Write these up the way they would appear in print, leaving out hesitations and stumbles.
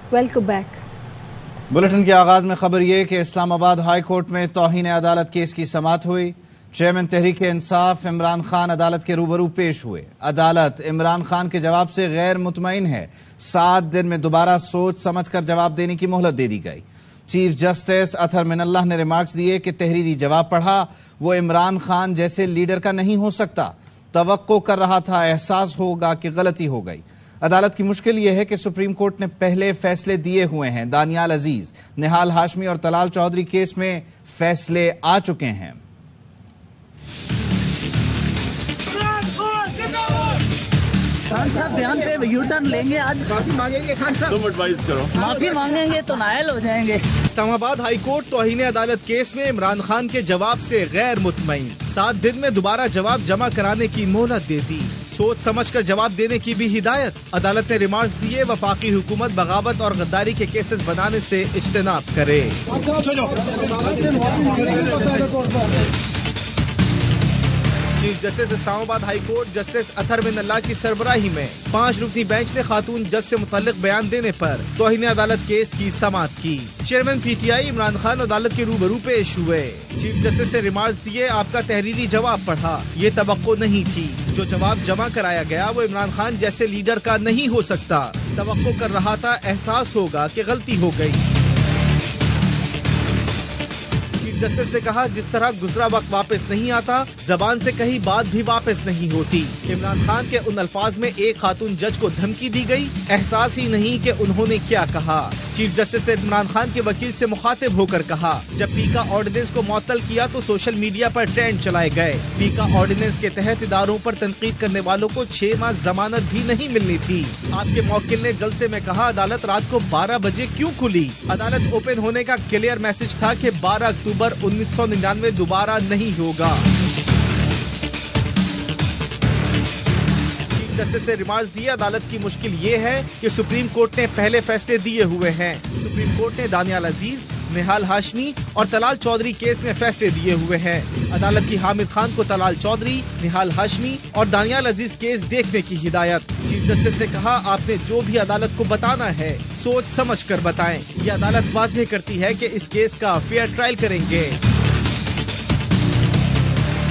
Welcome back. Bulletin के आगाज में खबर ये कि इस्लामाबाद हाई कोर्ट में तौहीन अदालत केस की समाअत हुई। चेयरमैन तहरीक इंसाफ इमरान खान अदालत के रूबरू पेश हुए। अदालत इमरान खान के जवाब से गैर मुतमईन है। 7 दिन में दोबारा सोच समझ कर जवाब देने की मोहलत दे दी गई। चीफ जस्टिस अतहर मिनल्लाह ने रिमार्क्स दिए कि तहरीरी जवाब पढ़ा, वो इमरान खान जैसे लीडर का नहीं हो सकता। तवक्को कर रहा था, एहसास होगा कि गलती हो गई। अदालत की मुश्किल यह है कि सुप्रीम कोर्ट ने पहले फैसले दिए हुए हैं। दानियाल अजीज, निहाल हाशमी और तलाल चौधरी केस में फैसले आ चुके हैं। खान साहब बयान पे यू टर्न लेंगे आज? माफी मांगेंगे खान साहब? तुम एडवाइस करो। माफी मांगेंगे तो नायल हो जाएंगे। इस्लामाबाद हाई कोर्ट तौहीन अदालत केस में इमरान खान के जवाब से गैर मुतमईन। 7 दिन में दोबारा जवाब जमा कराने की मोहलत दे दी। सोच समझ कर जवाब देने की भी हिदायत। अदालत ने रिमार्क्स दिए, वफाकी हुकूमत बगावत और गद्दारी के केसेस बनाने से इज्तनाब करे। Chief justice Islamabad high court justice Athar Minallah की सरबराही में 5 रुकनी बेंच ने खातून जज से मुतल्लिक बयान देने पर तौहीन अदालत केस की समाअत की। चेयरमैन पीटीआई इमरान खान अदालत के रूबरू पेश हुए। चीफ जस्टिस ने रिमार्क्स दिए, आपका तहरीरी जवाब पढ़ा, ये तवक्को नहीं थी। जो जवाब जमा कराया गया वो इमरान खान जैसे लीडर का नहीं हो सकता। तवक्को कर रहा था, एहसास होगा कि गलती हो गई। जस्टिस ने कहा, जिस तरह गुजरा वक्त वापस नहीं आता, जबान से कही बात भी वापस नहीं होती। इमरान खान के उन अल्फाज में एक खातून जज को धमकी दी गई, एहसास ही नहीं कि उन्होंने क्या कहा। चीफ जस्टिस ने इमरान खान के वकील से मुखातिब होकर कहा, जब पीका ऑर्डिनेंस को मुअत्तल किया तो सोशल मीडिया पर ट्रेंड चलाए गए। पीका ऑर्डिनेंस के तहत इदारों पर तनकीद करने वालों को 6 माह जमानत भी नहीं मिलनी थी। आपके मौकिल ने जलसे में कहा, अदालत रात को 12 बजे क्यों खुली? अदालत ओपन होने का क्लियर मैसेज था कि 12 अक्टूबर 1999 दोबारा नहीं होगा। चीफ जस्टिस ने रिमार्क्स दिए, अदालत की मुश्किल ये है कि सुप्रीम कोर्ट ने पहले फैसले दिए हुए हैं। सुप्रीम कोर्ट ने दानियाल अजीज, निहाल हाशमी और तलाल चौधरी केस में फैसले दिए हुए हैं। अदालत की हामिद खान को तलाल चौधरी, निहाल हाशमी और दानियाल अजीज केस देखने की हिदायत। चीफ जस्टिस ने कहा, आपने जो भी अदालत को बताना है सोच समझ कर बताएं। ये अदालत वाज़ेह करती है कि इस केस का फेयर ट्रायल करेंगे।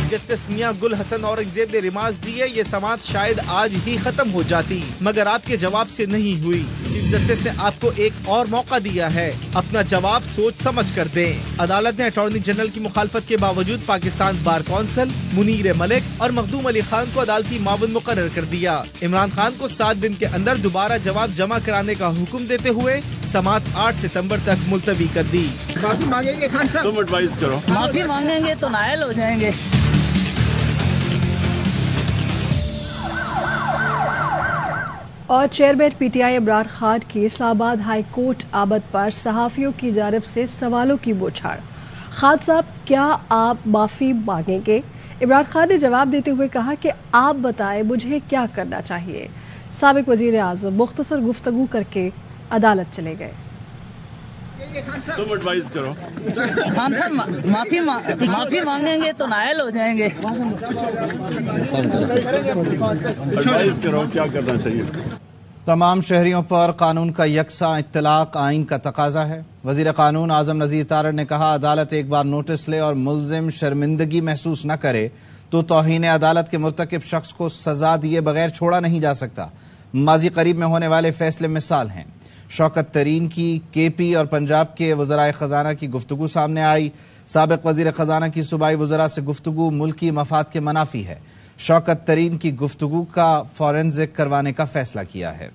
जस्टिस मियां गुल हसन औरंगजेब ने रिमार्क्स दिए, ये समाअत शायद आज ही खत्म हो जाती, मगर आपके जवाब से नहीं हुई। चीफ जस्टिस ने आपको एक और मौका दिया है, अपना जवाब सोच समझ कर दें। अदालत ने अटॉर्नी जनरल की मुखालफत के बावजूद पाकिस्तान बार कौंसिल, मुनीर मलिक और मखदूम अली खान को अदालती मावन मुकर्रर कर दिया। इमरान खान को 7 दिन के अंदर दोबारा जवाब जमा कराने का हुक्म देते हुए समाअत 8 सितंबर तक मुलतवी कर दी। माफी मांगेंगे खान साहब? तुम एडवाइस करो। माफी मांगेंगे तो नायल हो जाएंगे। और चेयरमैन पीटीआई इमरान खान की इस्लामाबाद हाई कोर्ट आमद पर सहाफियों की जानिब से सवालों की बौछार। खान साहब, क्या आप माफी मांगेंगे? इमरान खान ने जवाब देते हुए कहा कि आप बताएं मुझे क्या करना चाहिए। साबिक वजीर आजम मुख्तसर गुफ्तगू करके अदालत चले गए। तुम एडवाइस करो। खान साहब माफी मांगेंगे तो नायल हो जाएंगे। एडवाइस करो क्या करना चाहिए। तमाम शहरियों पर कानून का यकसा इत्तलाक आइन का तकाजा है। वजीर कानून आजम नज़ीर तारड़ ने कहा, अदालत एक बार नोटिस ले और मुल्जिम शर्मिंदगी महसूस न करे तो तौहीन अदालत के मुर्तकिब शख्स को सजा दिए बगैर छोड़ा नहीं जा सकता। माजी करीब में होने वाले फैसले मिसाल हैं। शौकत तरीन की केपी और पंजाब के वज़राए ख़जाना की गुफ्तगू सामने आई। साबिक़ वज़ीर ख़जाना की सूबाई वज़रा से गुफ्तगू मुल्की मफाद के मनाफी है। शौकत तरीन की गुफ्तगू का फॉरेंसिक करवाने का फैसला किया है।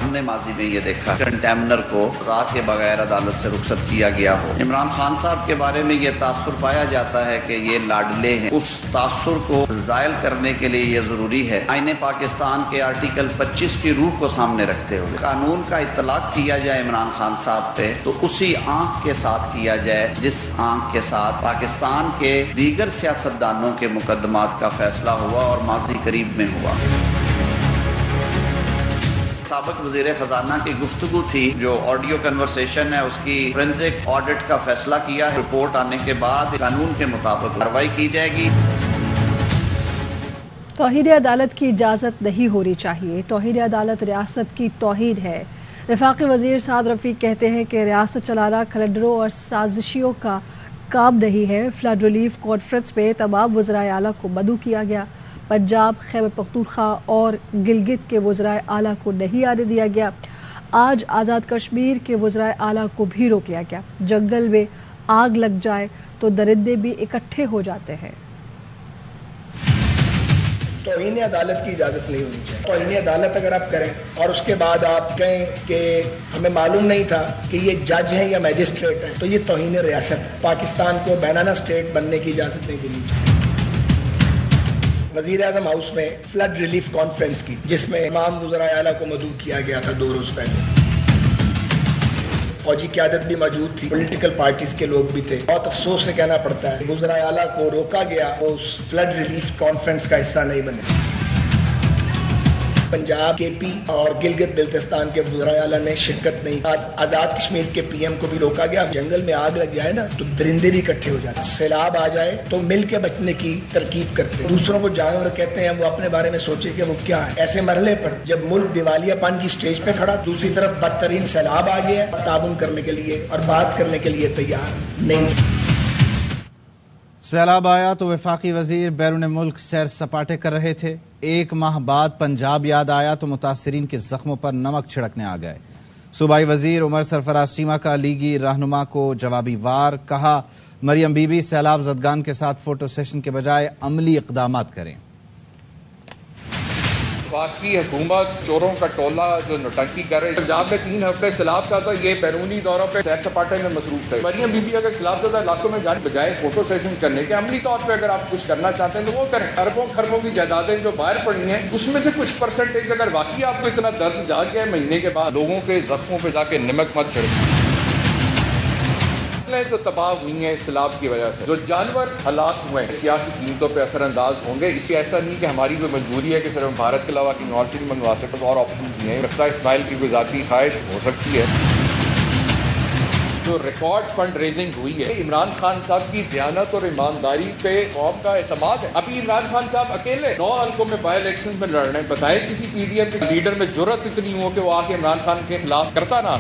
हमने माजी में ये देखा कंटेमनर को सजा के बगैर अदालत से रुखसत किया गया हो। इमरान खान साहब के बारे में ये तासुर पाया जाता है कि ये लाडले हैं। उस तासुर को ज़ायल करने के लिए ये ज़रूरी है आईने पाकिस्तान के आर्टिकल 25 की रूह को सामने रखते हुए कानून का इत्तलाक किया जाए इमरान खान साहब पे, तो उसी आंख के साथ किया जाए जिस आंख के साथ पाकिस्तान के दीगर सियासतदानों के मुकदमात का फैसला हुआ और माजी करीब में हुआ। साबिक़ वज़ीर ख़जाना की गुफ्तगू थी, जो ऑडियो कन्वर्सेशन है उसकी फोरेंसिक ऑडिट का फैसला किया है। रिपोर्ट आने के बाद कानून के मुताबिक कार्रवाई की जाएगी। توہین عدالت کی اجازت نہیں ہونی چاہیے. توہین عدالت ریاست کی توہین ہے. وفاقی وزیر سعد رفیق کہتے ہیں کہ ریاست چلانا کلنڈروں اور سازشیوں کا کام نہیں ہے. فلڈ ریلیف کانفرنس میں تمام وزرائے اعلیٰ کو مدعو کیا گیا. پنجاب، خیبر پختونخوا اور گلگت کے وزرائے اعلیٰ کو نہیں آنے دیا گیا. آج آزاد کشمیر کے وزرائے اعلیٰ کو بھی روک لیا گیا. جنگل میں آگ لگ جائے تو درندے بھی اکٹھے ہو جاتے ہیں. توہین عدالت کی اجازت نہیں ہونی چاہیے. توہین عدالت اگر آپ کریں اور اس کے بعد آپ کہیں کہ ہمیں معلوم نہیں تھا کہ یہ جج ہیں یا میجسٹریٹ ہیں، تو یہ توہین ریاست ہے. پاکستان کو بینانا اسٹیٹ بننے کی اجازت نہیں دینی چاہیے. وزیر اعظم ہاؤس میں فلڈ ریلیف کانفرنس کی، جس میں تمام وزرائے اعلیٰ کو مدعو کیا گیا تھا 2 روز پہلے. فوجی قیادت بھی موجود تھی، پولیٹیکل پارٹیز کے لوگ بھی تھے. بہت افسوس سے کہنا پڑتا ہے وزرائے اعلیٰ کو روکا گیا، وہ اس فلڈ ریلیف کانفرنس کا حصہ نہیں بنے. پنجاب، کے پی اور گلگت بلتستان کے وزرائے اعلیٰ نے شرکت نہیں. آج آزاد کشمیر کے پی ایم کو بھی روکا گیا. جنگل میں آگ لگ جائے نا تو درندے بھی اکٹھے ہو جاتے. سیلاب آ جائے تو مل کے بچنے کی ترکیب کرتے. دوسروں کو جانور کہتے ہیں، وہ اپنے بارے میں سوچے کہ وہ کیا ہے. ایسے مرحلے پر جب ملک دیوالیہ پن کی سٹیج پہ کھڑا، دوسری طرف بدترین سیلاب آ گیا، تعاون کرنے کے لیے اور بات کرنے کے لیے تیار نہیں. سیلاب آیا تو وفاقی وزیر بیرون ملک سیر سپاٹے کر رہے تھے. 1 ماہ بعد پنجاب یاد آیا تو متاثرین کے زخموں پر نمک چھڑکنے آ گئے. صوبائی وزیر عمر سرفراز چیمہ کا لیگی رہنما کو جوابی وار. کہا مریم بی بی سیلاب زدگان کے ساتھ فوٹو سیشن کے بجائے عملی اقدامات کریں. وفاقی حکومت چوروں کا ٹولہ جو نوٹنکی کر رہے. پنجاب میں 3 ہفتے سیلاب کا تو یہ بیرونی دوروں پہ سیر سپاٹے میں مصروف تھے. مریم بی بی اگر سیلاب زدہ علاقوں میں جانے بجائے فوٹو سیشن کرنے کے عملی طور پہ اگر آپ کچھ کرنا چاہتے ہیں تو وہ کریں. اربوں خربوں کی جائیدادیں جو باہر پڑی ہیں اس میں سے کچھ پرسنٹیج اگر واقعی آپ کو اتنا درد جا گیا ہے مہینے کے بعد، لوگوں کے زخموں پہ جا کے نمک مت چھڑکیں. تو تباہ ہوئی ہیں سیلاب کی وجہ سے. جو جانور ہلاک ہوئے ہیں اشیاء کی قیمتوں پہ اثر انداز ہوں گے. اس کی ایسا نہیں کہ ہماری کوئی مجبوری ہے کہ صرف بھارت کے علاوہ کہیں اور سے نہیں منگوا سکتے. اور آپشن بھی ہیں. رفتہ اسماعیل کی کوئی ذاتی خواہش ہو سکتی ہے. جو ریکارڈ فنڈ ریزنگ ہوئی ہے عمران خان صاحب کی دیانت اور ایمانداری پہ قوم کا اعتماد ہے. ابھی عمران خان صاحب اکیلے 9 حلقوں میں بائی الیکشن میں لڑ رہے ہیں. بتائیں کسی پی ڈی ایم کے لیڈر میں جرأت اتنی ہو کہ وہ آ کے عمران خان کے خلاف کرتا نہ.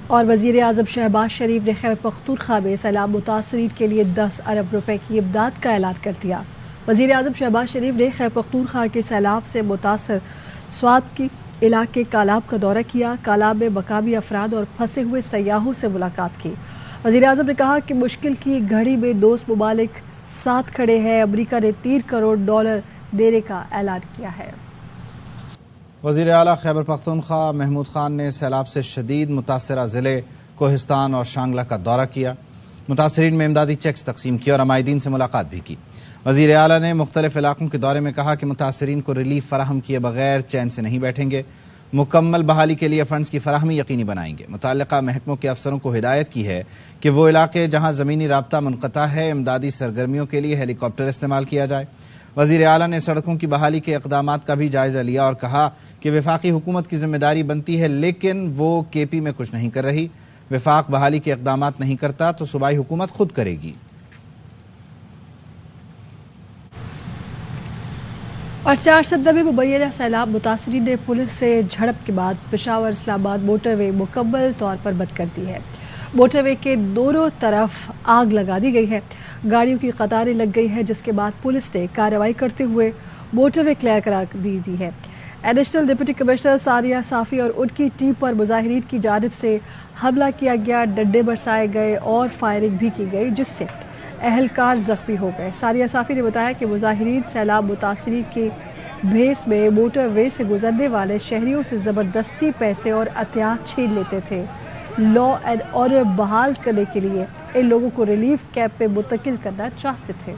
اور وزیر اعظم شہباز شریف نے خیبر پختونخوا میں سیلاب متاثرین کے لیے 10 ارب روپے کی امداد کا اعلان کر دیا. وزیر اعظم شہباز شریف نے خیبر پختونخوا کے سیلاب سے متاثر سوات کے علاقے کالاب کا دورہ کیا. کالاب میں مقامی افراد اور پھنسے ہوئے سیاحوں سے ملاقات کی. وزیر اعظم نے کہا کہ مشکل کی گھڑی میں دوست ممالک ساتھ کھڑے ہیں. امریکہ نے $3 کروڑ دینے کا اعلان کیا ہے. وزیر اعلیٰ خیبر پختونخوا محمود خان نے سیلاب سے شدید متاثرہ ضلع کوہستان اور شانگلہ کا دورہ کیا. متاثرین میں امدادی چیکس تقسیم کیے اور عمائدین سے ملاقات بھی کی. وزیر اعلیٰ نے مختلف علاقوں کے دورے میں کہا کہ متاثرین کو ریلیف فراہم کیے بغیر چین سے نہیں بیٹھیں گے. مکمل بحالی کے لیے فنڈز کی فراہمی یقینی بنائیں گے. متعلقہ محکموں کے افسروں کو ہدایت کی ہے کہ وہ علاقے جہاں زمینی رابطہ منقطع ہے امدادی سرگرمیوں کے لیے ہیلی کاپٹر استعمال کیا جائے. وزیر اعلیٰ نے سڑکوں کی بحالی کے اقدامات کا بھی جائزہ لیا اور کہا کہ وفاقی حکومت کی ذمہ داری بنتی ہے لیکن وہ کے پی میں کچھ نہیں کر رہی. وفاق بحالی کے اقدامات نہیں کرتا تو صوبائی حکومت خود کرے گی. اور 4 سدہ میں مبینہ سیلاب متاثرین نے پولیس سے جھڑپ کے بعد پشاور اسلام آباد موٹر وے مکمل طور پر بند کر دی ہے. موٹر وے کے دونوں طرف آگ لگا دی گئی ہے. گاڑیوں کی قطاریں لگ گئی ہے جس کے بعد پولیس نے کارروائی کرتے ہوئے موٹر وے کلیئر کرا دی ہے. ایڈیشنل ڈپٹی کمشنر ساریہ صافی اور ان کی ٹیم پر مظاہرین کی جانب سے حملہ کیا گیا. ڈنڈے برسائے گئے اور فائرنگ بھی کی گئی جس سے اہلکار زخمی ہو گئے. ساریہ صافی نے بتایا کہ مظاہرین سیلاب متاثرین کے بھیس میں موٹر وے سے گزرنے والے شہریوں سے زبردستی پیسے اور عطیات چھین لیتے تھے. لا اینڈ آرڈر بحال کرنے کے لیے ان لوگوں کو ریلیف کیمپ میں منتقل کرنا چاہتے تھے.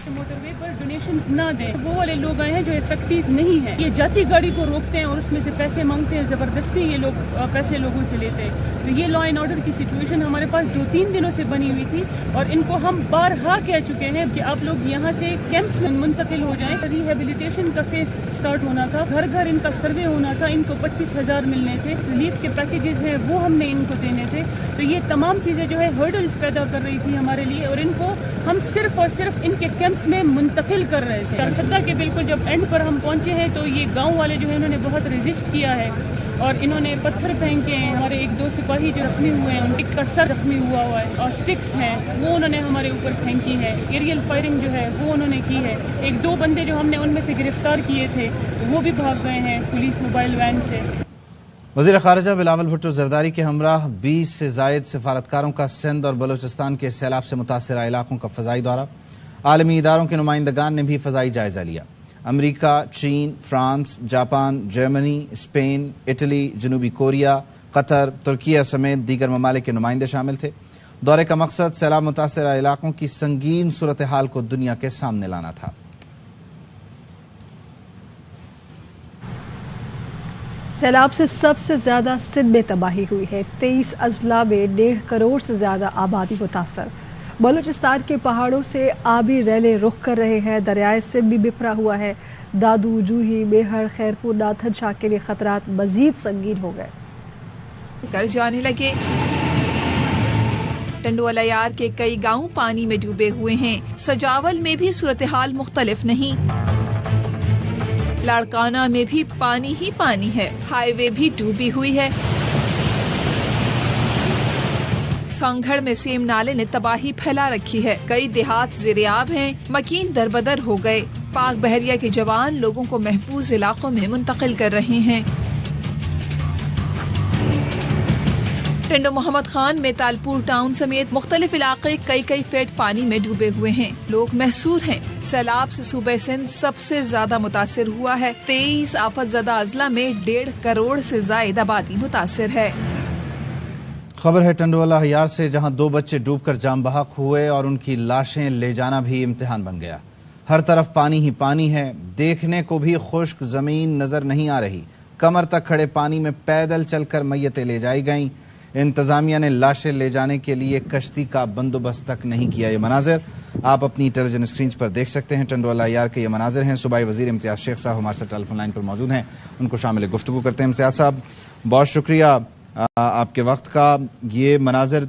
موٹر وے پر ڈونیشنز نہ دیں. وہ والے لوگ آئے ہیں جو افیکٹیز نہیں ہیں. یہ جاتی گاڑی کو روکتے ہیں اور اس میں سے پیسے مانگتے ہیں. زبردستی یہ لوگ پیسے لوگوں سے لیتے ہیں. تو یہ لا اینڈ آرڈر کی سچویشن ہمارے پاس 2-3 دنوں سے بنی ہوئی تھی اور ان کو ہم بارہا کہہ چکے ہیں کہ آپ لوگ یہاں سے کیمپس میں منتقل ہو جائیں. ریہیبلیٹیشن کا فیز سٹارٹ ہونا تھا. گھر گھر ان کا سروے ہونا تھا. ان کو 25,000 ملنے تھے. ریلیف کے پیکیجز ہیں وہ ہم نے ان کو دینے تھے. تو یہ تمام چیزیں جو ہے ہرڈلز پیدا کر رہی تھی ہمارے لیے اور ان کو ہم صرف اور صرف ان کے کیمپس स्टेट्स में मुंतकिल कर रहे थे। सत्ता के बिल्कुल जब एंड पर हम पहुंचे हैं तो ये गांव वाले जो है उन्होंने बहुत रेजिस्ट किया है और इन्होंने पत्थर फेंके हैं। हमारे एक दो सिपाही जो जख्मी हुए हैं, उनका सर जख्मी हुआ है और स्टिक्स हैं वो उन्होंने हमारे ऊपर फेंकी है। एरियल फायरिंग जो है वो उन्होंने की है। एक दो बंदे जो हमने उनमें से गिरफ्तार किए थे वो भी भाग गए हैं पुलिस मोबाइल वैन से। वज़ीर ख़ारिजा बिलावल भुट्टो ज़रदारी के हमराह 20 से ज़ायद सफारतकारों का सिंध और बलूचिस्तान के सैलाब से मुतासरा इलाकों का फ़ज़ाई दौरा। आलमी इदारों के नुमाइंदगान ने भी फ़ज़ाई जायज़ा लिया। अमरीका, चीन, France, Japan, Germany, Spain, Italy, जनूबी कोरिया, कतर, तुर्किया समेत दीगर ममालिक के नुमाइंदे शामिल थे। दौरे का मकसद सैलाब मुतासरा इलाकों की संगीन सूरत हाल को दुनिया के सामने लाना था। सैलाब से सबसे ज्यादा सिंध में तबाही हुई है। 23 अजला में 1.5 करोड़ से ज्यादा आबादी मुतासर। बलूचिस्तान के पहाड़ों से आबी रैले रुख कर रहे हैं। दरियाए सिंध भी बिखरा हुआ है। दादू, जूही, मेहर, खैरपुर, नाथन शाह के लिए खतरात मजीद संगीन हो गए। कर जाने लगे। टंडोलायार के कई गांव पानी में डूबे हुए हैं। सजावल में भी सूरत हाल मुख्तलिफ नहीं। लाड़काना में भी पानी ही पानी है। हाईवे भी डूबी हुई है। सांगड़ में सेम नाले ने तबाही फैला रखी है। कई देहात ज़ेरियाब हैं। मकीन दरबदर हो गए। पाक बहरिया के जवान लोगों को महफूज इलाकों में मुंतकिल कर रहे हैं। टेंडो मोहम्मद खान में तालपुर टाउन समेत मुख्तलिफ इलाके कई फीट पानी में डूबे हुए हैं। लोग महसूर हैं। सैलाब से सूबे सिंध सबसे ज्यादा मुतासिर हुआ है। 23 आफत ज़दा अजला में 1.5 करोड़ से जायद आबादी मुतासिर है। खबर है टंडोला हयार से, जहां 2 बच्चे डूबकर जाम बहक हुए और उनकी लाशें ले जाना भी इम्तिहान बन गया। हर तरफ पानी ही पानी है। देखने को भी खुश्क जमीन नजर नहीं आ रही। कमर तक खड़े पानी में पैदल चलकर मैयतें ले जाई गईं। इंतजामिया ने लाशें ले जाने के लिए कश्ती का बंदोबस्त तक नहीं किया। ये मनाजिर आप अपनी टेलीविजन स्क्रीन पर देख सकते हैं। टंडोला यार के ये मनाजिर हैं। सूबाई वजीर इम्तियाज शेख साहब हमारे साथ टेलीफोन लाइन पर मौजूद हैं। उनको शामिल गुफ्तगू करते हैं। इम्तियाज साहब, बहुत शुक्रिया आपके वक्त का। ये मनाजिर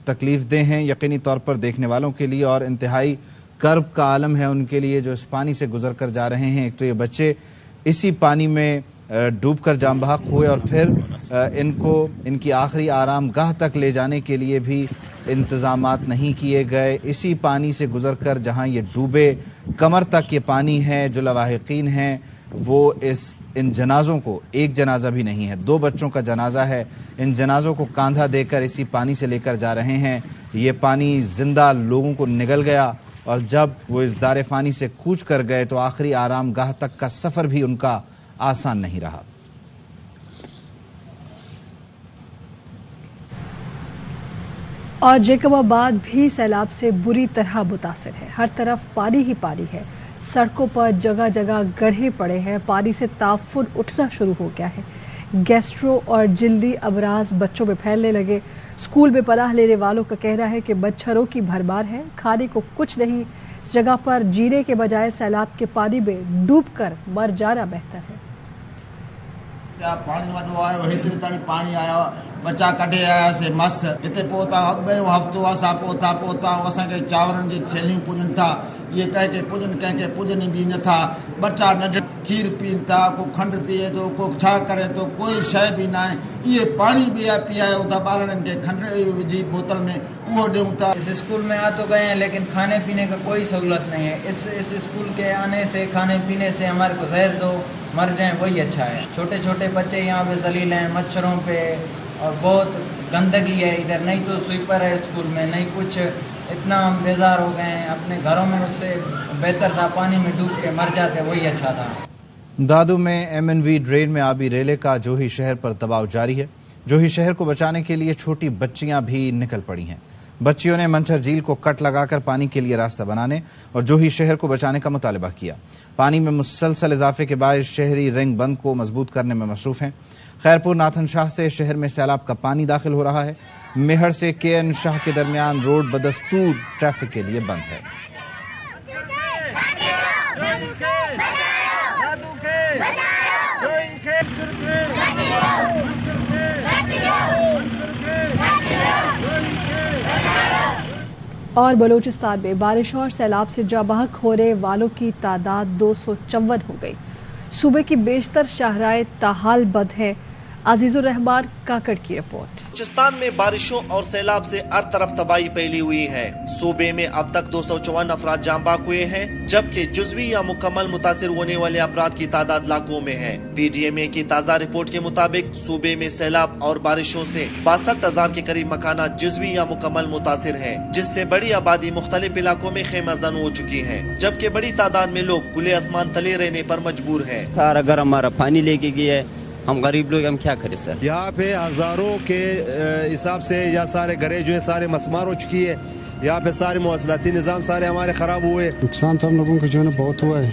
तकलीफ देह हैं यकीनी तौर पर देखने वालों के लिए, और इंतहाई कर्ब का आलम है उनके लिए जो इस पानी से गुजर कर जा रहे हैं। एक तो ये बच्चे इसी पानी में डूबकर जाम बहक हुए और फिर इनको इनकी आखिरी आराम गाह तक ले जाने के लिए भी इंतजामात नहीं किए गए। इसी पानी से गुजरकर जहां ये डूबे, कमर तक ये पानी है। जो लवाहिकीन हैं वो इन जनाजों को, एक जनाजा भी नहीं है, 2 बच्चों का जनाजा है, इन जनाजों को कांधा देकर इसी पानी से लेकर जा रहे हैं। ये पानी जिंदा लोगों को निगल गया और जब वो इस दारे फानी से कूच कर गए तो आखिरी आराम गाह तक का सफर भी उनका आसान नहीं रहा। और जैकबाबाद भी सैलाब से बुरी तरह मुतासिर है। हर तरफ पानी ही पानी है। सड़कों पर जगह जगह गड्ढे पड़े हैं। पानी से ताफुन उठना शुरू हो गया है। गैस्ट्रो और जल्दी अमराज बच्चों में फैलने लगे। स्कूल में पनाह लेने वालों का कहना है कि मच्छरों की भरमार है। खाने को कुछ नहीं। इस जगह पर जीने के बजाय सैलाब के पानी में डूबकर मर जाना बेहतर है। पानी वो आयो, हेतिरे ताणी पानी आयो, बच्चा कढे आया से मस हिते पहुता ॿियो हफ़्तो असां पहुता असांखे चांवरनि जी थैलियूं पुॼनि था। ये कंहिंखे पुॼनि कंहिंखे पुॼनि ॾी नथा। बच्चा नंढा खीर पीअनि था, को खंड पिए थो, को छा करे थो, कोई शइ बि न आहे। इहे पानी बि पीआयूं था ॿारनि खे, खंड विझी बोतल में वो ॾियूं था। इस स्कूल में आ तो गए हैं लेकिन खाने पीने का कोई सहूलत नहीं है। इस स्कूल के आने से, खाने पीने से हमारे को जहर दो, मर जाएं वही अच्छा है। छोटे छोटे बच्चे यहाँ पे जलील हैं मच्छरों पे, और बहुत गंदगी है इधर। नहीं तो स्वीपर है स्कूल में, नहीं कुछ। इतना हम बेजार हो गए हैं अपने घरों में। उससे बेहतर था पानी में डूब के मर जाते, वही अच्छा था। दादू में MNV ड्रेन में आबी रेले का जोही शहर पर दबाव जारी है। जोही शहर को बचाने के लिए छोटी बच्चियां भी निकल पड़ी हैं। बच्चियों ने मंचर झील को कट लगाकर पानी के लिए रास्ता बनाने और जोही शहर को बचाने का मुतालबा किया। पानी में मुसलसल इजाफे के बाद शहरी रिंग बंद को मजबूत करने में मसरूफ हैं। खैरपुर नाथन शाह से शहर में सैलाब का पानी दाखिल हो रहा है। मेहर से KN शाह के दरमियान रोड बदस्तूर ट्रैफिक के लिए बंद है। اور بلوچستان میں بارش اور سیلاب سے جاں بحق ہونے والوں کی تعداد 254 ہو گئی. صوبے کی بیشتر شاہراہیں تاحال بند ہیں. عزیز الرحمان کاکڑ کی رپورٹ. بلوچستان میں بارشوں اور سیلاب سے ہر طرف تباہی پھیلی ہوئی ہے. صوبے میں اب تک 254 افراد جاں بحق ہوئے ہیں، جبکہ جزوی یا مکمل متاثر ہونے والے افراد کی تعداد لاکھوں میں ہے. پی ڈی ایم اے کی تازہ رپورٹ کے مطابق صوبے میں سیلاب اور بارشوں سے 62,000 کے قریب مکانات جزوی یا مکمل متاثر ہیں، جس سے بڑی آبادی مختلف علاقوں میں خیمہ زن ہو چکی ہے، جبکہ بڑی تعداد میں لوگ کھلے آسمان تلے رہنے پر مجبور ہیں. اگر ہمارا پانی لے کے گیا ہے، ہم غریب لوگ ہم کیا کریں سر؟ یہاں پہ ہزاروں کے حساب سے یا سارے گھریں جو ہے سارے مسمار ہو چکی ہے. یہاں پہ سارے مواصلاتی نظام سارے ہمارے خراب ہوئے. نقصان تو ہم لوگوں کو جو ہے نا بہت ہوا ہے.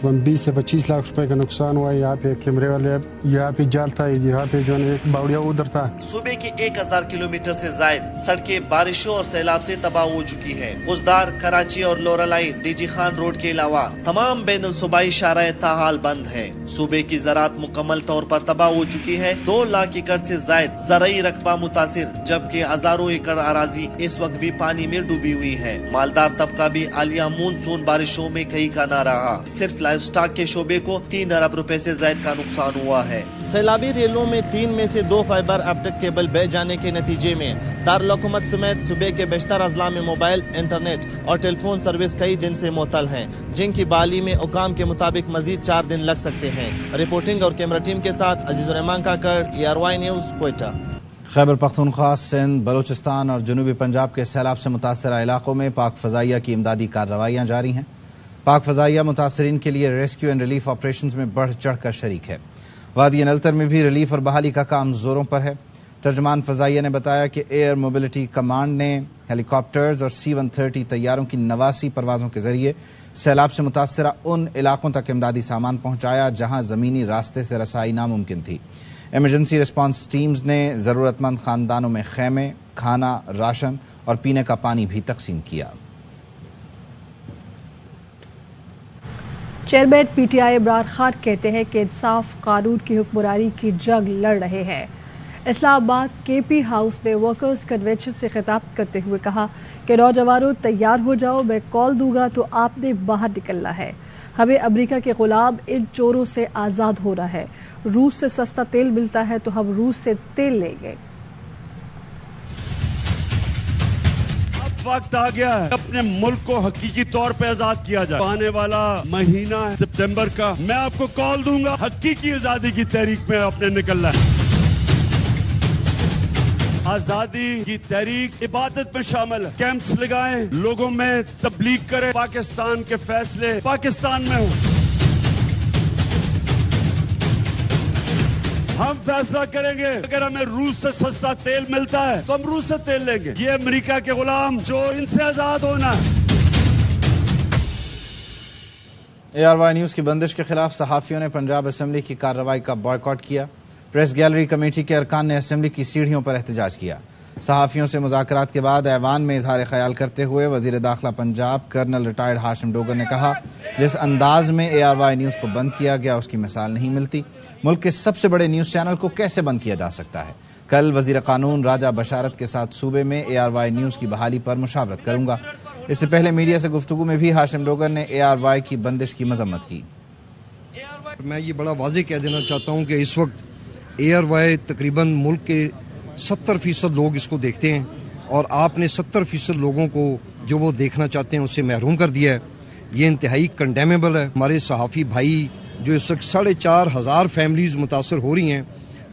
20 سے 25 لاکھ روپے کا نقصان ہوا ہے. یہاں پہ کیمرے والے، یہاں پہ جال تھا، یہاں پہ جو ہے ایک باوڑیا ادھر تھا. صوبے کی 1000 کلومیٹر سے زائد سڑکیں بارشوں اور سیلاب سے تباہ ہو چکی ہیں. خوزدار، کراچی اور Loralai D G Khan road کے علاوہ تمام بین الصوبائی شاہراہیں تاحال بند ہیں. صوبے کی زراعت مکمل طور پر تباہ ہو چکی ہے. 2 لاکھ ایکڑ سے زائد زرعی رقبہ متاثر، جبکہ ہزاروں ایکڑ اراضی اس وقت بھی پانی میں ڈوبی ہوئی ہے. مالدار طبقہ بھی حالیہ مونسون بارشوں میں کہیں کا نہ رہا. صرف لائف سٹاک کے شعبے کو 3 ارب روپے سے زائد کا نقصان ہوا ہے. سیلابی ریلوں میں 3 میں سے 2 فائبر آپٹک کیبل بہہ جانے کے نتیجے میں دارالحکومت سمیت صوبے کے بیشتر اضلاع میں موبائل، انٹرنیٹ اور ٹیلی فون سروس کئی دن سے معطل ہیں، جن کی بحالی میں حکام کے مطابق مزید 4 دن لگ سکتے ہیں. رپورٹنگ اور کیمرہ ٹیم کے ساتھ عزیز الرحمان کاکڑ، ARY نیوز، کوئٹہ. خیبر پختونخوا، سندھ، بلوچستان اور جنوبی پنجاب کے سیلاب سے متاثرہ علاقوں میں پاک فضائیہ کی امدادی کارروائیاں جاری ہیں. پاک فضائیہ متاثرین کے لیے ریسکیو اینڈ ریلیف آپریشنز میں بڑھ چڑھ کر شریک ہے. وادی نلتر میں بھی ریلیف اور بحالی کا کام زوروں پر ہے. ترجمان فضائیہ نے بتایا کہ ایئر موبلٹی کمانڈ نے ہیلی کاپٹرز اور C-130 طیاروں کی 89 پروازوں کے ذریعے سیلاب سے متاثرہ ان علاقوں تک امدادی سامان پہنچایا جہاں زمینی راستے سے رسائی ناممکن تھی. ایمرجنسی ریسپانس ٹیمز نے ضرورت مند خاندانوں میں خیمے، کھانا، راشن اور پینے کا پانی بھی تقسیم کیا. چیئرمین PTI عمران خان کہتے ہیں کہ انصاف قانون کی حکمرانی کی جنگ لڑ رہے ہیں. اسلام آباد KP ہاؤس میں ورکرز کنونشن سے خطاب کرتے ہوئے کہا کہ نوجوانوں تیار ہو جاؤ، میں کال دوں گا تو آپ نے باہر نکلنا ہے. ہمیں امریکہ کے غلام ان چوروں سے آزاد ہونا ہے. روس سے سستا تیل ملتا ہے تو ہم روس سے تیل لیں گے. وقت آ گیا ہے اپنے ملک کو حقیقی طور پہ آزاد کیا جائے. آنے والا مہینہ سپٹمبر کا میں آپ کو کال دوں گا، حقیقی آزادی کی تحریک میں اپنے نکلنا ہے. آزادی کی تحریک عبادت میں شامل ہے. کیمپس لگائیں، لوگوں میں تبلیغ کریں، پاکستان کے فیصلے پاکستان میں ہوں. ہم فیصلہ کریں گے. اگر ہمیں روس سے سستا تیل ملتا ہے تو ہم روس سے تیل لیں گے. یہ امریکہ کے غلام جو ان سے آزاد ہونا ہے. ARY نیوز کی بندش کے خلاف صحافیوں نے پنجاب اسمبلی کی کارروائی کا بائیکاٹ کیا. پریس گیلری کمیٹی کے ارکان نے اسمبلی کی سیڑھیوں پر احتجاج کیا. صحافیوں سے مذاکرات کے بعد ایوان میں اظہار خیال کرتے ہوئے وزیر داخلہ پنجاب کرنل ریٹائرڈ ہاشم ڈوگر نے کہا جس انداز میں ARY نیوز کو بند کیا گیا اس کی مثال نہیں ملتی. ملک کے سب سے بڑے نیوز چینل کو کیسے بند کیا جا سکتا ہے؟ کل وزیر قانون راجہ بشارت کے ساتھ صوبے میں ARY نیوز کی بحالی پر مشاورت کروں گا. اس سے پہلے میڈیا سے گفتگو میں بھی ہاشم ڈوگر نے ARY کی بندش کی مذمت کی. میں یہ بڑا واضح کہہ دینا چاہتا ہوں کہ اس وقت ARY تقریباً ملک کے 70% لوگ اس کو دیکھتے ہیں اور آپ نے 70% لوگوں کو جو وہ دیکھنا چاہتے ہیں اس سے محروم کر دیا ہے. یہ انتہائی کنڈیمیبل ہے. ہمارے صحافی بھائی جو اس وقت 4,500 فیملیز متاثر ہو رہی ہیں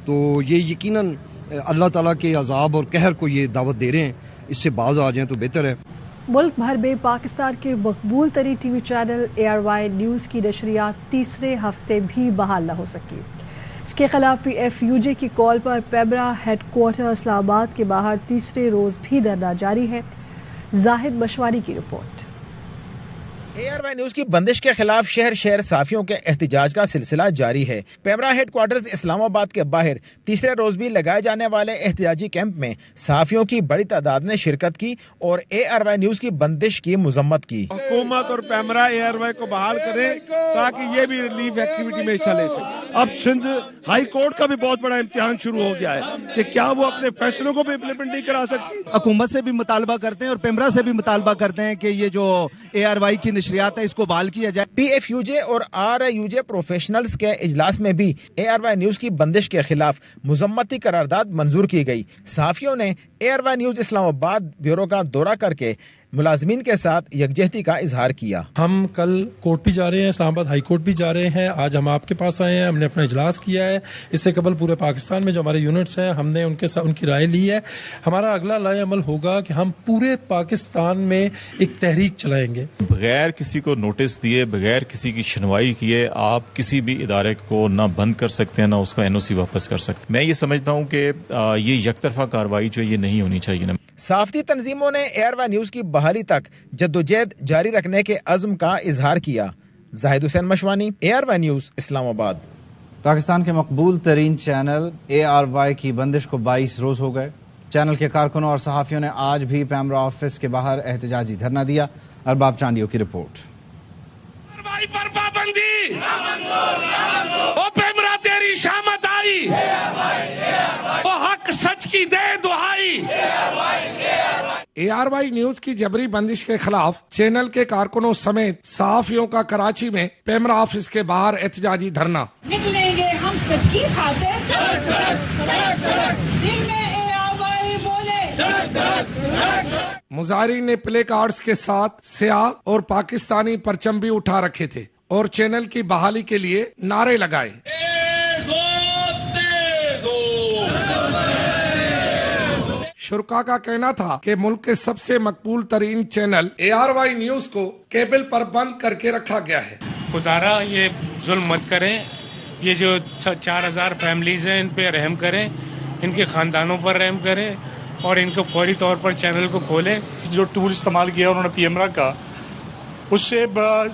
تو یہ یقیناً اللہ تعالیٰ کے عذاب اور قہر کو یہ دعوت دے رہے ہیں. اس سے باز آ جائیں تو بہتر ہے. ملک بھر میں پاکستان کے مقبول ترین T V channel ARY news کی نشریات تیسرے ہفتے بھی بحال نہ ہو سکی. اس کے خلاف PFUJ کی کال پر پیمرا ہیڈ کوارٹر اسلام آباد کے باہر تیسرے روز بھی دھرنا جاری ہے. زاہد مشواری کی رپورٹ. ARY نیوز کی بندش کے خلاف شہر شہر صحافیوں کے احتجاج کا سلسلہ جاری ہے. پیمرا ہیڈ کوارٹرز اسلام آباد کے باہر تیسرے روز بھی لگائے جانے والے احتجاجی کیمپ میں صحافیوں کی بڑی تعداد نے شرکت کی اور ARY نیوز کی بندش کی مذمت کی. حکومت اور پیمرا ARY کو بحال کرے تاکہ یہ بھی ریلیف ایکٹیویٹی میں حصہ لے سکے. अब सिंध हाई कोर्ट का भी बहुत बड़ा इम्तिहान शुरू हो गया है कि क्या वो अपने फैसलों को भी इम्प्लीमेंट नहीं करा सकती। हुकूमत से भी मुतालबा करते हैं और पेमरा से भी मुतालबा करते हैं कि ये जो ARY की नशरियात है इसको बहाल किया जाए। PFUJ और RUJ प्रोफेशनल्स के इजलास में भी ARY न्यूज की बंदिश के खिलाफ मुजम्मती करारदाद मंजूर की गई। सहाफियों ने ARY न्यूज इस्लामाबाद ब्यूरो का दौरा करके मुलाजमीन के साथ यकजहती का इजहार किया। हम कल कोर्ट भी जा रहे हैं, इस्लामाबाद हाई कोर्ट भी जा रहे हैं। आज हम आपके पास आए हैं, हमने अपना इजलास किया है। इससे कबल पूरे पाकिस्तान में जो हमारे यूनिट्स हैं हमने उनके साथ उनकी राय ली है। हमारा अगला लाए अमल होगा कि हम पूरे पाकिस्तान में एक तहरीक चलाएंगे। बगैर किसी को नोटिस दिए, बगैर किसी की सुनवाई किए आप किसी भी इदारे को ना बंद कर सकते हैं ना उसका NOC वापस कर सकते हैं। मैं ये समझता हूँ कि ये यकतरफा कार्रवाई जो ये नहीं होनी चाहिए। ना साफ्ती तंजीमों ने ARY न्यूज की बहाली तक जद्दोजहद जारी रखने के अज़्म का इजहार किया। Zahid Hussain Mashwani, ARY news Islamabad. पाकिस्तान के मकबूल तरीन चैनल ARY की बंदिश को 22 रोज हो गए। चैनल के कारकुनों और सहाफियों ने आज भी पैमरा ऑफिस के बाहर एहतजाजी धरना दिया। अरबाब चांडियो की रिपोर्ट। पर पाबंदी ओ पैमरा तेरी शामत आई, ओ हक सच की दे दुहाई। ARY न्यूज की जबरी बंदिश के खिलाफ चैनल के कारकुनों समेत सहाफियों का कराची में पैमरा ऑफिस के बाहर एहतजाजी धरना। निकलेंगे हम सच की खातिर, दिल में ARY बोले। मुजाहिरीन ने प्ले कार्ड्स के साथ सियाह और पाकिस्तानी परचम भी उठा रखे थे और चैनल की बहाली के लिए नारे लगाए। शुरका का कहना था कि मुल्क के सबसे मकबूल तरीन चैनल ARY न्यूज को केबल पर बंद करके रखा गया है। खुदारा ये जुल्म मत करें, ये जो 4000 फैमिलीज हैं इन पे रहम करें, इनके खानदानों पर रहम करें और इनको फौरी तौर पर चैनल को खोलें। जो टूल इस्तेमाल किया उन्होंने पैमरा का, उससे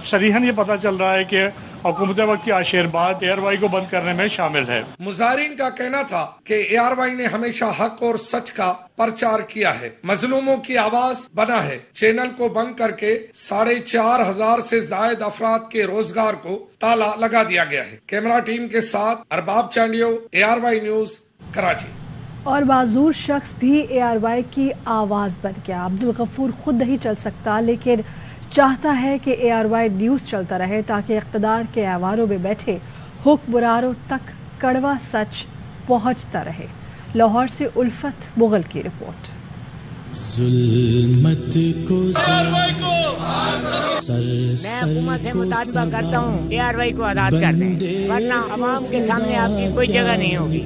सरीहन ये पता चल रहा है कि हुकूमत वक्त की आशीर्वाद ARY को बंद करने में शामिल है। मुजाहिरीन का कहना था कि ARY ने हमेशा हक और सच का प्रचार किया है, मजलूमों की आवाज बना है। चैनल को बंद करके 4500 से ज्यादा अफराद के रोजगार को ताला लगा दिया गया है। कैमरा टीम के साथ अरबाब चांडियो, ARY न्यूज, कराची। और बाजूर शख्स भी ARY की आवाज बन गया। अब्दुल गफूर खुद नहीं चल सकता लेकिन चाहता है कि ARY न्यूज चलता रहे ताकि इक़्तिदार के ऐवानों में बैठे हुक्मरानों तक कड़वा सच पहुंचता रहे। लाहौर से उल्फत मुगल की रिपोर्ट। मैं हुकूमत से मुतालबा करता हूँ ARY को आज़ाद कर दें, वरना अवाम के सामने आपकी कोई जगह नहीं होगी।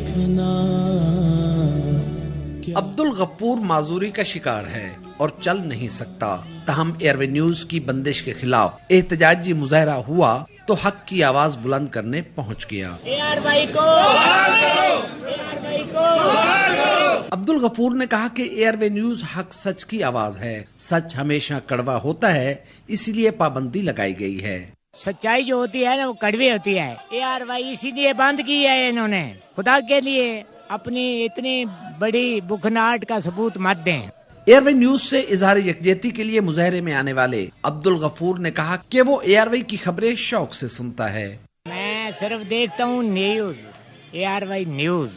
अब्दुल गफूर माजूरी का शिकार है और चल नहीं सकता, तहम ARY न्यूज की बंदिश के खिलाफ एहतजाजी मुजाहरा हुआ तो हक की आवाज बुलंद करने पहुंच गया। ARY को अब्दुल गफूर ने कहा कि ARY न्यूज हक सच की आवाज है, सच हमेशा कड़वा होता है, इसीलिए पाबंदी लगाई गई है। सच्चाई जो होती है ना वो कड़वी होती है। ARY इसीलिए बंद की है इन्होंने। खुदा के लिए अपनी इतनी बड़ी बुखनाट का सबूत मत दें। ARY न्यूज से इजहार यकजहती के लिए मुजाहरे में आने वाले अब्दुल गफूर ने कहा कि वो ARY की खबरें शौक से सुनता है। मैं सिर्फ देखता हूँ न्यूज, ARY न्यूज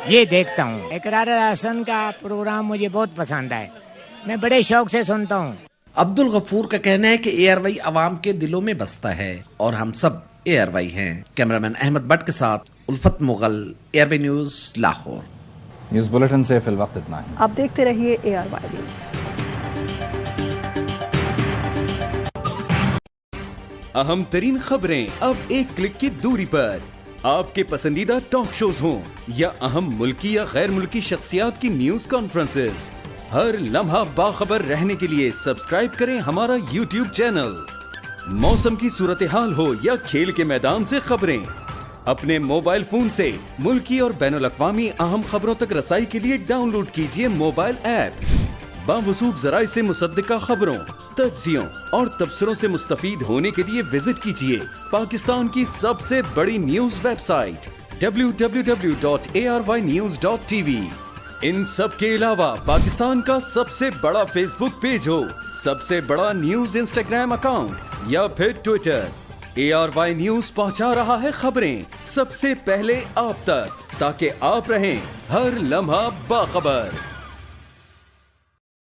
ये देखता हूँ। इकरार हसन का प्रोग्राम मुझे बहुत पसंद है, मैं बड़े शौक से सुनता हूँ। अब्दुल गफूर का कहना है कि ARY अवाम के दिलों में बसता है और हम सब ARY हैं। कैमरामैन अहमद भट्ट के साथ उल्फत Mughal, ARY news, Lahore. News bulletin से फिल वक्त इतना है। आप देखते रहिए ARY न्यूज। अहम तरीन खबरें अब एक क्लिक की दूरी पर। आपके पसंदीदा टॉक शोज हों या अहम मुल्की या गैर मुल्की शख्सियात की न्यूज कॉन्फ्रेंसेस, हर लम्हा बाखबर रहने के लिए सब्सक्राइब करें हमारा YouTube चैनल। मौसम की सूरत हाल हो या खेल के मैदान से खबरें, अपने मोबाइल फोन से मुल्की और बैनुल अक़वामी अहम खबरों तक रसाई के लिए डाउनलोड कीजिए मोबाइल ऐप। बावसूख ज़राए से मुसद्दिका खबरों, तज्ज़ियों और तबसरों से मुस्तफीद होने के लिए विजिट कीजिए पाकिस्तान की सबसे बड़ी न्यूज वेबसाइट www.arynews.tv। इन सब के अलावा पाकिस्तान का सबसे बड़ा फेसबुक पेज हो, सबसे बड़ा न्यूज इंस्टाग्राम अकाउंट या फिर ट्विटर, ARY न्यूज पहुंचा रहा है खबरें सबसे पहले आप तक, ताकि आप रहें हर लम्हा बाखबर।